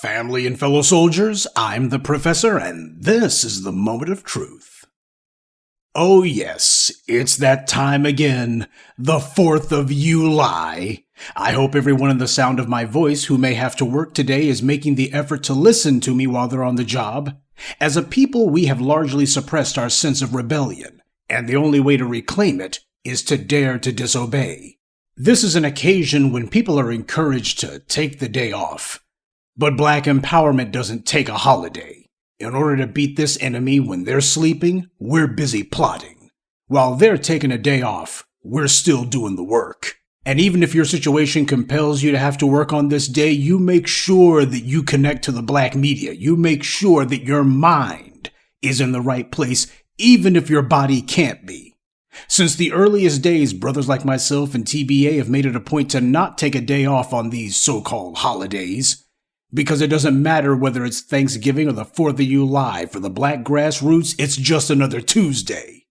Family and fellow soldiers, I'm the Professor, and this is the Moment of Truth. Oh yes, it's that time again, the 4th of July. I hope everyone in the sound of my voice who may have to work today is making the effort to listen to me while they're on the job. As a people, we have largely suppressed our sense of rebellion, and the only way to reclaim it is to dare to disobey. This is an occasion when people are encouraged to take the day off. But black empowerment doesn't take a holiday. In order to beat this enemy when they're sleeping, we're busy plotting. While they're taking a day off, we're still doing the work. And even if your situation compels you to have to work on this day, you make sure that you connect to the black media. You make sure that your mind is in the right place, even if your body can't be. Since the earliest days, brothers like myself and TBA have made it a point to not take a day off on these so-called holidays. Because it doesn't matter whether it's Thanksgiving or the 4th of July. For the black grassroots, it's just another Tuesday.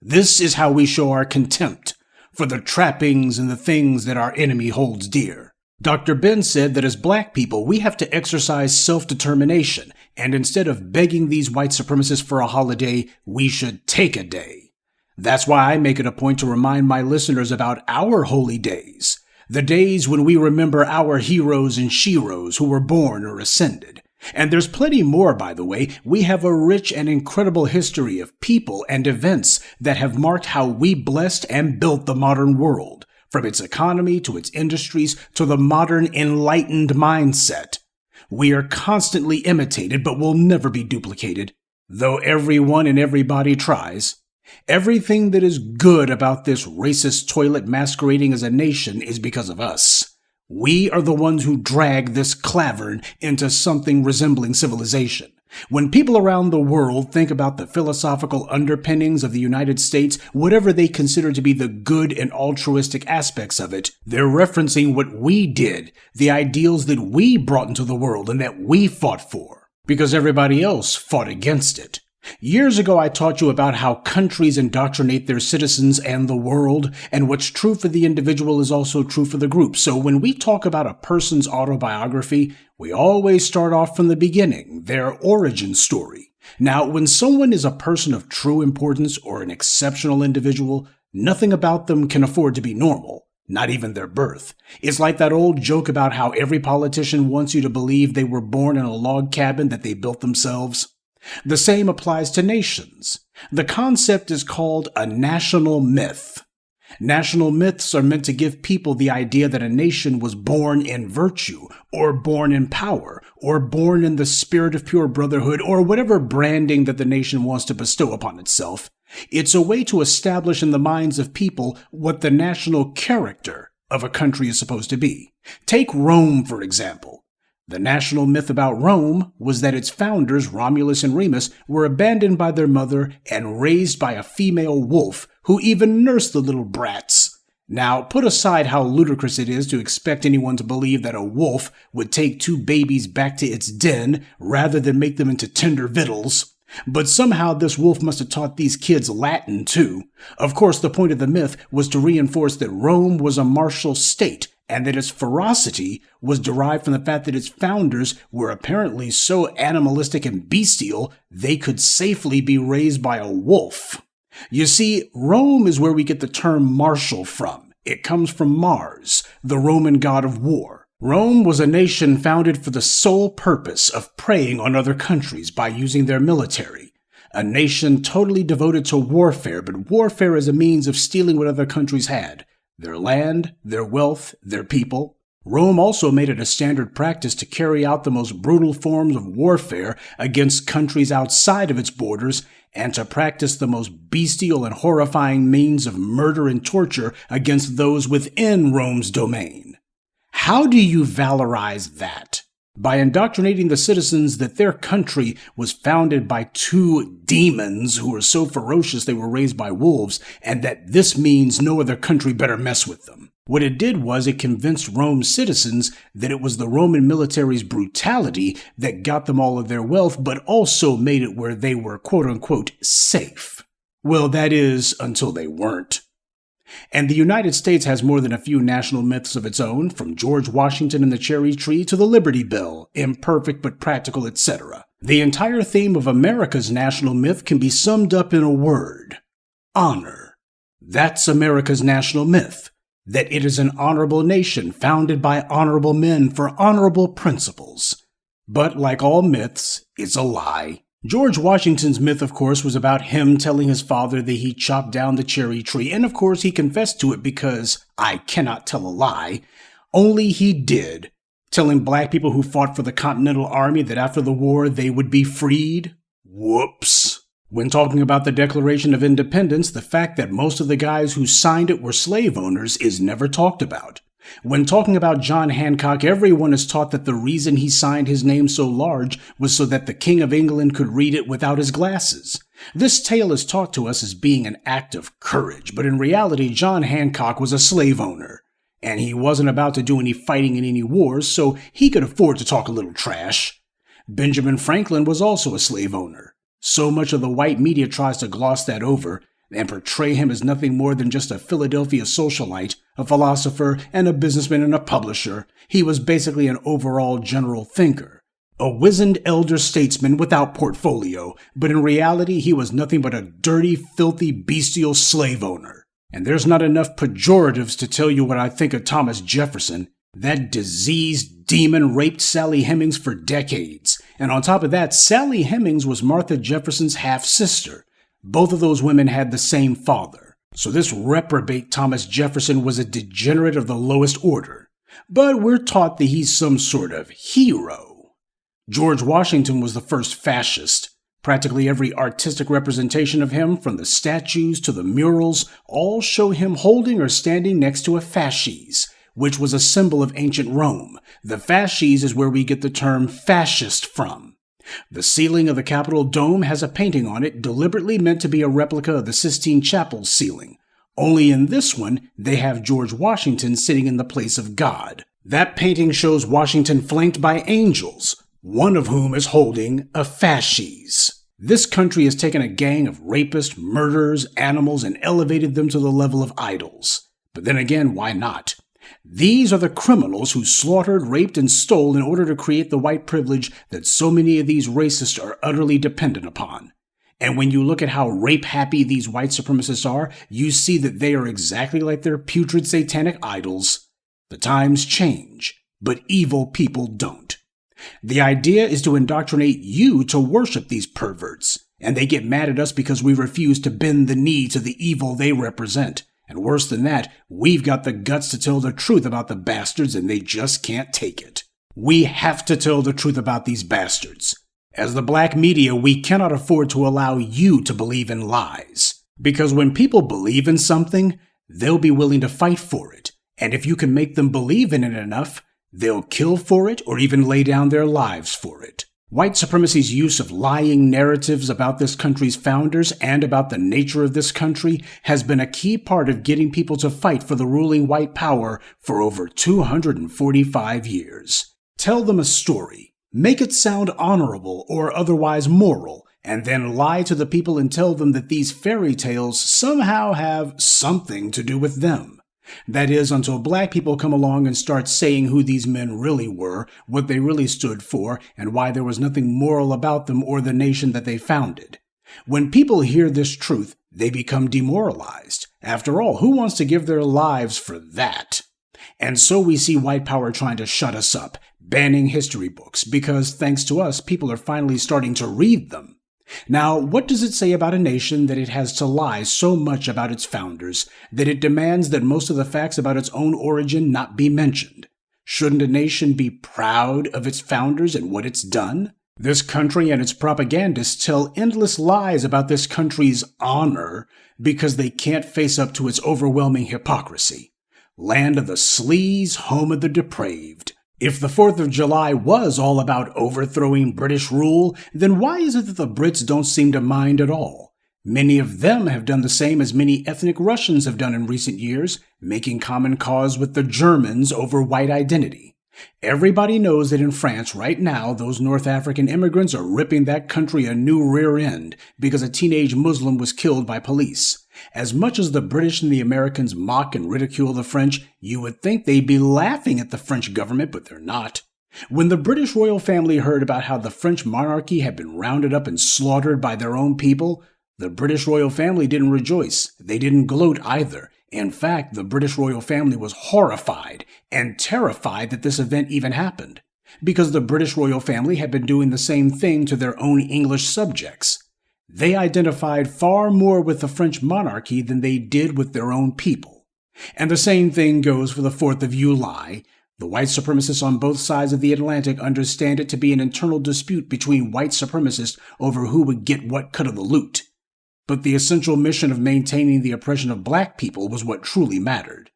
This is how we show our contempt for the trappings and the things that our enemy holds dear. Dr. Ben said that as black people, we have to exercise self-determination, and instead of begging these white supremacists for a holiday, we should take a day. That's why I make it a point to remind my listeners about our holy days. The days when we remember our heroes and sheroes who were born or ascended. And there's plenty more, by the way. We have a rich and incredible history of people and events that have marked how we blessed and built the modern world, from its economy to its industries to the modern enlightened mindset. We are constantly imitated, but will never be duplicated, though everyone and everybody tries. Everything that is good about this racist toilet masquerading as a nation is because of us. We are the ones who drag this clavern into something resembling civilization. When people around the world think about the philosophical underpinnings of the United States, whatever they consider to be the good and altruistic aspects of it, they're referencing what we did, the ideals that we brought into the world and that we fought for, because everybody else fought against it. Years ago, I taught you about how countries indoctrinate their citizens and the world, and what's true for the individual is also true for the group. So when we talk about a person's autobiography, we always start off from the beginning, their origin story. Now, when someone is a person of true importance or an exceptional individual, nothing about them can afford to be normal. Not even their birth. It's like that old joke about how every politician wants you to believe they were born in a log cabin that they built themselves. The same applies to nations. The concept is called a national myth. National myths are meant to give people the idea that a nation was born in virtue, or born in power, or born in the spirit of pure brotherhood, or whatever branding that the nation wants to bestow upon itself. It's a way to establish in the minds of people what the national character of a country is supposed to be. Take Rome, for example. The national myth about Rome was that its founders, Romulus and Remus, were abandoned by their mother and raised by a female wolf who even nursed the little brats. Now, put aside how ludicrous it is to expect anyone to believe that a wolf would take 2 babies back to its den rather than make them into tender victuals. But somehow this wolf must have taught these kids Latin too. Of course, the point of the myth was to reinforce that Rome was a martial state, and that its ferocity was derived from the fact that its founders were apparently so animalistic and bestial they could safely be raised by a wolf. You see, Rome is where we get the term martial from. It comes from Mars, the Roman god of war. Rome was a nation founded for the sole purpose of preying on other countries by using their military. A nation totally devoted to warfare, but warfare as a means of stealing what other countries had. Their land, their wealth, their people. Rome also made it a standard practice to carry out the most brutal forms of warfare against countries outside of its borders and to practice the most bestial and horrifying means of murder and torture against those within Rome's domain. How do you valorize that? By indoctrinating the citizens that their country was founded by 2 demons who were so ferocious they were raised by wolves, and that this means no other country better mess with them. What it did was it convinced Rome's citizens that it was the Roman military's brutality that got them all of their wealth, but also made it where they were quote-unquote safe. Well, that is, until they weren't. And the United States has more than a few national myths of its own, from George Washington and the cherry tree to the Liberty Bell, imperfect but practical, etc. The entire theme of America's national myth can be summed up in a word: honor. That's America's national myth, that it is an honorable nation founded by honorable men for honorable principles. But like all myths, it's a lie. George Washington's myth, of course, was about him telling his father that he chopped down the cherry tree, and of course he confessed to it because, I cannot tell a lie, only he did, telling black people who fought for the Continental Army that after the war they would be freed. Whoops. When talking about the Declaration of Independence, the fact that most of the guys who signed it were slave owners is never talked about. When talking about John Hancock, everyone is taught that the reason he signed his name so large was so that the King of England could read it without his glasses. This tale is taught to us as being an act of courage, but in reality, John Hancock was a slave owner. And he wasn't about to do any fighting in any wars, so he could afford to talk a little trash. Benjamin Franklin was also a slave owner. So much of the white media tries to gloss that over and portray him as nothing more than just a Philadelphia socialite, a philosopher, and a businessman and a publisher. He was basically an overall general thinker, a wizened elder statesman without portfolio, but in reality he was nothing but a dirty, filthy, bestial slave owner. And there's not enough pejoratives to tell you what I think of Thomas Jefferson. That diseased demon raped Sally Hemings for decades. And on top of that, Sally Hemings was Martha Jefferson's half-sister. Both of those women had the same father. So this reprobate Thomas Jefferson was a degenerate of the lowest order. But we're taught that he's some sort of hero. George Washington was the first fascist. Practically every artistic representation of him, from the statues to the murals, all show him holding or standing next to a fasces, which was a symbol of ancient Rome. The fasces is where we get the term fascist from. The ceiling of the Capitol dome has a painting on it deliberately meant to be a replica of the Sistine Chapel's ceiling. Only in this one, they have George Washington sitting in the place of God. That painting shows Washington flanked by angels, one of whom is holding a fasces. This country has taken a gang of rapists, murderers, animals, and elevated them to the level of idols. But then again, why not? These are the criminals who slaughtered, raped, and stole in order to create the white privilege that so many of these racists are utterly dependent upon. And when you look at how rape-happy these white supremacists are, you see that they are exactly like their putrid satanic idols. The times change, but evil people don't. The idea is to indoctrinate you to worship these perverts, and they get mad at us because we refuse to bend the knee to the evil they represent. And worse than that, we've got the guts to tell the truth about the bastards and they just can't take it. We have to tell the truth about these bastards. As the black media, we cannot afford to allow you to believe in lies. Because when people believe in something, they'll be willing to fight for it. And if you can make them believe in it enough, they'll kill for it or even lay down their lives for it. White supremacy's use of lying narratives about this country's founders and about the nature of this country has been a key part of getting people to fight for the ruling white power for over 245 years. Tell them a story, make it sound honorable or otherwise moral, and then lie to the people and tell them that these fairy tales somehow have something to do with them. That is, until black people come along and start saying who these men really were, what they really stood for, and why there was nothing moral about them or the nation that they founded. When people hear this truth, they become demoralized. After all, who wants to give their lives for that? And so we see white power trying to shut us up, banning history books, because thanks to us, people are finally starting to read them. Now, what does it say about a nation that it has to lie so much about its founders that it demands that most of the facts about its own origin not be mentioned? Shouldn't a nation be proud of its founders and what it's done? This country and its propagandists tell endless lies about this country's honor because they can't face up to its overwhelming hypocrisy. Land of the sleaze, home of the depraved. If the 4th of July was all about overthrowing British rule, then why is it that the Brits don't seem to mind at all? Many of them have done the same as many ethnic Russians have done in recent years, making common cause with the Germans over white identity. Everybody knows that in France right now, those North African immigrants are ripping that country a new rear end because a teenage Muslim was killed by police. As much as the British and the Americans mock and ridicule the French, you would think they'd be laughing at the French government, but they're not. When the British royal family heard about how the French monarchy had been rounded up and slaughtered by their own people, the British royal family didn't rejoice. They didn't gloat either. In fact, the British royal family was horrified and terrified that this event even happened, because the British royal family had been doing the same thing to their own English subjects. They identified far more with the French monarchy than they did with their own people. And the same thing goes for the 4th of July. The white supremacists on both sides of the Atlantic understand it to be an internal dispute between white supremacists over who would get what cut of the loot. But the essential mission of maintaining the oppression of black people was what truly mattered.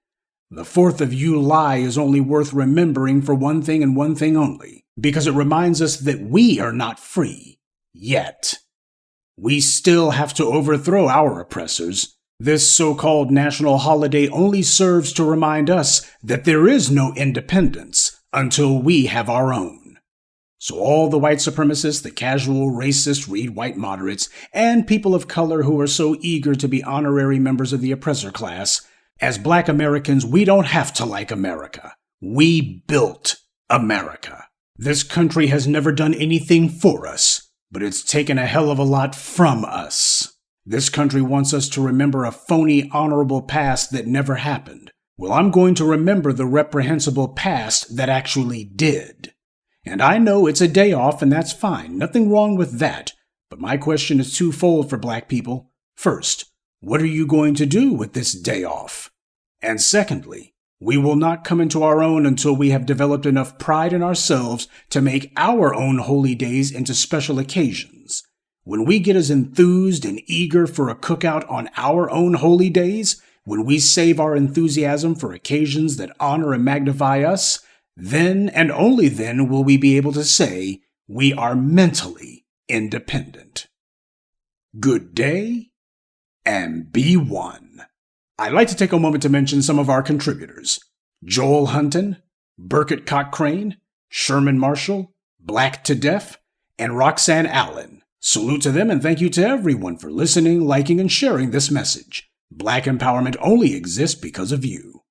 The 4th of July is only worth remembering for one thing and one thing only, because it reminds us that we are not free. Yet. We still have to overthrow our oppressors. This so-called national holiday only serves to remind us that there is no independence until we have our own. So all the white supremacists, the casual racist read white moderates, and people of color who are so eager to be honorary members of the oppressor class, as black Americans, we don't have to like America. We built America. This country has never done anything for us, but it's taken a hell of a lot from us. This country wants us to remember a phony, honorable past that never happened. Well, I'm going to remember the reprehensible past that actually did. And I know it's a day off, and that's fine. Nothing wrong with that. But my question is twofold for black people. First, what are you going to do with this day off? And secondly, we will not come into our own until we have developed enough pride in ourselves to make our own holy days into special occasions. When we get as enthused and eager for a cookout on our own holy days, when we save our enthusiasm for occasions that honor and magnify us, then and only then will we be able to say we are mentally independent. Good day, and be one. I'd like to take a moment to mention some of our contributors: Joel Hunton, Burkett Cochrane, Sherman Marshall, Black to Deaf, and Roxanne Allen. Salute to them, and thank you to everyone for listening, liking, and sharing this message. Black empowerment only exists because of you.